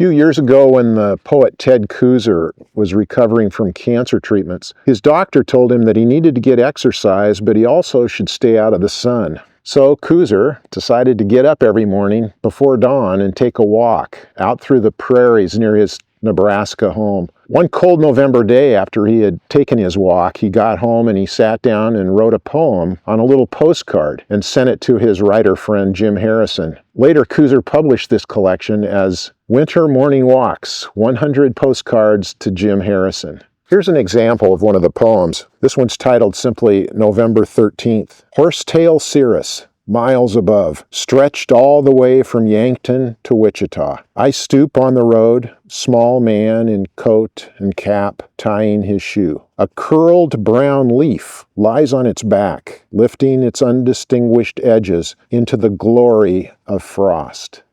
few years ago, when the poet Ted Kooser was recovering from cancer treatments, his doctor told him that he needed to get exercise, but he also should stay out of the sun. So Kooser decided to get up every morning before dawn and take a walk out through the prairies near his Nebraska home. One cold November day, after he had taken his walk, he got home and he sat down and wrote a poem on a little postcard and sent it to his writer friend Jim Harrison. Later, Kooser published this collection as Winter Morning Walks, 100 Postcards to Jim Harrison. Here's an example of one of the poems. This one's titled simply November 13th. Horsetail cirrus, miles above, stretched all the way from Yankton to Wichita. I stoop on the road, small man in coat and cap, tying his shoe. A curled brown leaf lies on its back, lifting its undistinguished edges into the glory of frost.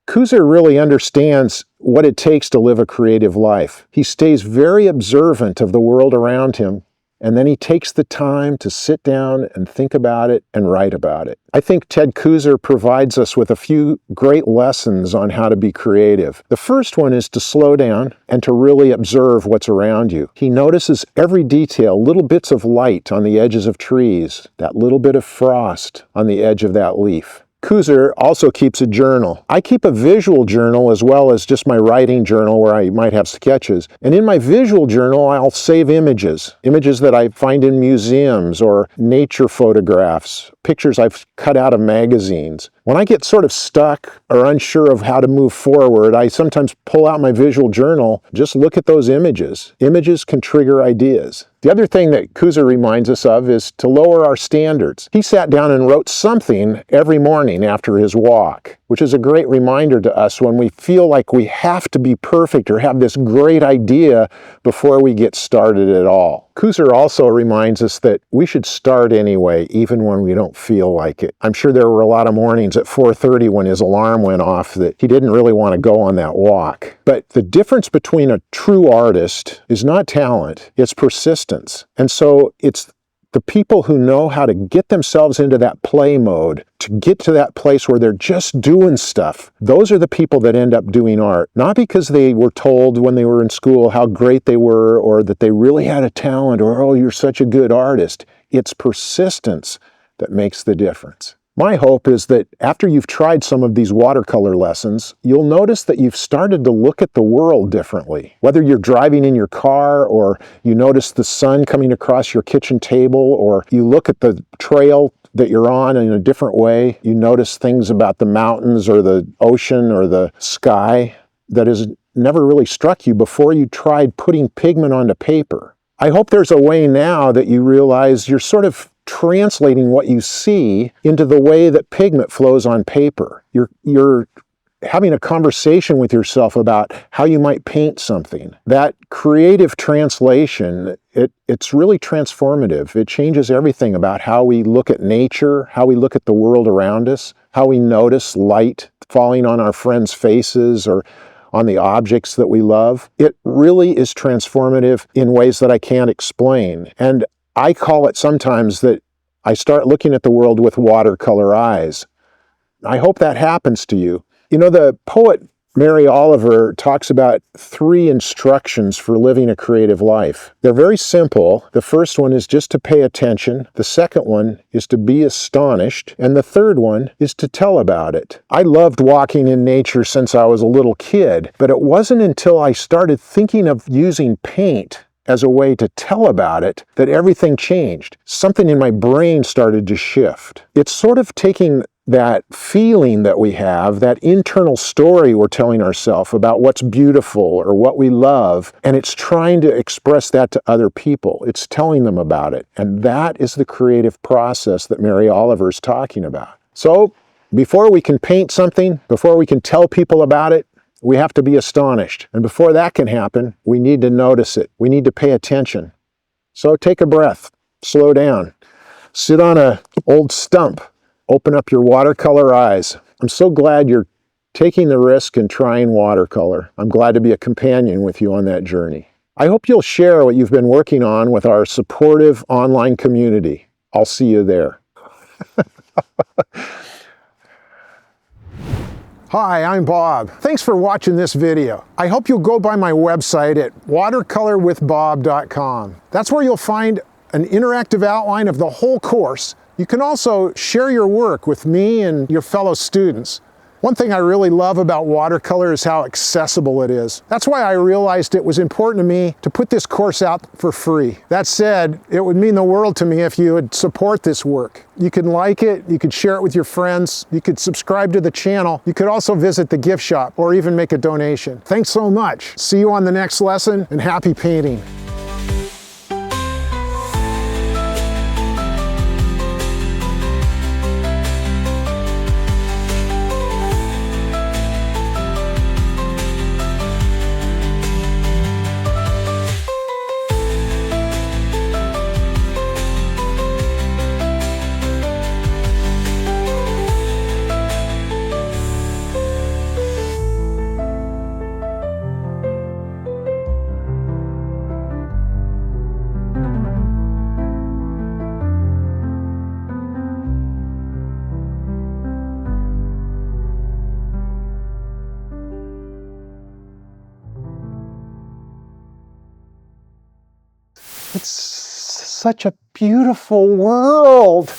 Kooser really understands what it takes to live a creative life. He stays very observant of the world around him, and then he takes the time to sit down and think about it and write about it. I think Ted Kooser provides us with a few great lessons on how to be creative. The first one is to slow down and to really observe what's around you. He notices every detail, little bits of light on the edges of trees, that little bit of frost on the edge of that leaf. Kooser also keeps a journal. I keep a visual journal as well as just my writing journal where I might have sketches. And in my visual journal, I'll save images that I find in museums or nature photographs, pictures I've cut out of magazines. When I get sort of stuck or unsure of how to move forward, I sometimes pull out my visual journal, just look at those images. Images can trigger ideas. The other thing that Kooser reminds us of is to lower our standards. He sat down and wrote something every morning after his walk, which is a great reminder to us when we feel like we have to be perfect or have this great idea before we get started at all. Kooser also reminds us that we should start anyway, even when we don't feel like it. I'm sure there were a lot of mornings at 4:30 when his alarm went off that he didn't really want to go on that walk. But the difference between a true artist is not talent, it's persistence. And so it's the people who know how to get themselves into that play mode, to get to that place where they're just doing stuff. Those are the people that end up doing art, not because they were told when they were in school how great they were or that they really had a talent or, oh, you're such a good artist. It's persistence that makes the difference. My hope is that after you've tried some of these watercolor lessons, you'll notice that you've started to look at the world differently. Whether you're driving in your car or you notice the sun coming across your kitchen table or you look at the trail that you're on in a different way, you notice things about the mountains or the ocean or the sky that has never really struck you before you tried putting pigment onto paper. I hope there's a way now that you realize you're sort of translating what you see into the way that pigment flows on paper. You're having a conversation with yourself about how you might paint something. That creative translation, it's really transformative. It changes everything about how we look at nature, how we look at the world around us, how we notice light falling on our friends' faces or on the objects that we love. It really is transformative in ways that I can't explain. And I call it sometimes that I start looking at the world with watercolor eyes. I hope that happens to you. You know, the poet Mary Oliver talks about 3 instructions for living a creative life. They're very simple. The first one is just to pay attention. The second one is to be astonished. And the third one is to tell about it. I loved walking in nature since I was a little kid, but it wasn't until I started thinking of using paint as a way to tell about it that everything changed. Something in my brain started to shift. It's sort of taking that feeling that we have, that internal story we're telling ourselves about what's beautiful or what we love, and it's trying to express that to other people. It's telling them about it. And that is the creative process that Mary Oliver is talking about. So before we can paint something, before we can tell people about it, we have to be astonished. And before that can happen, we need to notice it. We need to pay attention. So take a breath, slow down, sit on an old stump, open up your watercolor eyes. I'm so glad you're taking the risk and trying watercolor. I'm glad to be a companion with you on that journey. I hope you'll share what you've been working on with our supportive online community. I'll see you there. Hi, I'm Bob. Thanks for watching this video. I hope you'll go by my website at watercolorwithbob.com. That's where you'll find an interactive outline of the whole course. You can also share your work with me and your fellow students. One thing I really love about watercolor is how accessible it is. That's why I realized it was important to me to put this course out for free. That said, it would mean the world to me if you would support this work. You can like it, you could share it with your friends, you could subscribe to the channel, you could also visit the gift shop or even make a donation. Thanks so much. See you on the next lesson, and happy painting. It's such a beautiful world.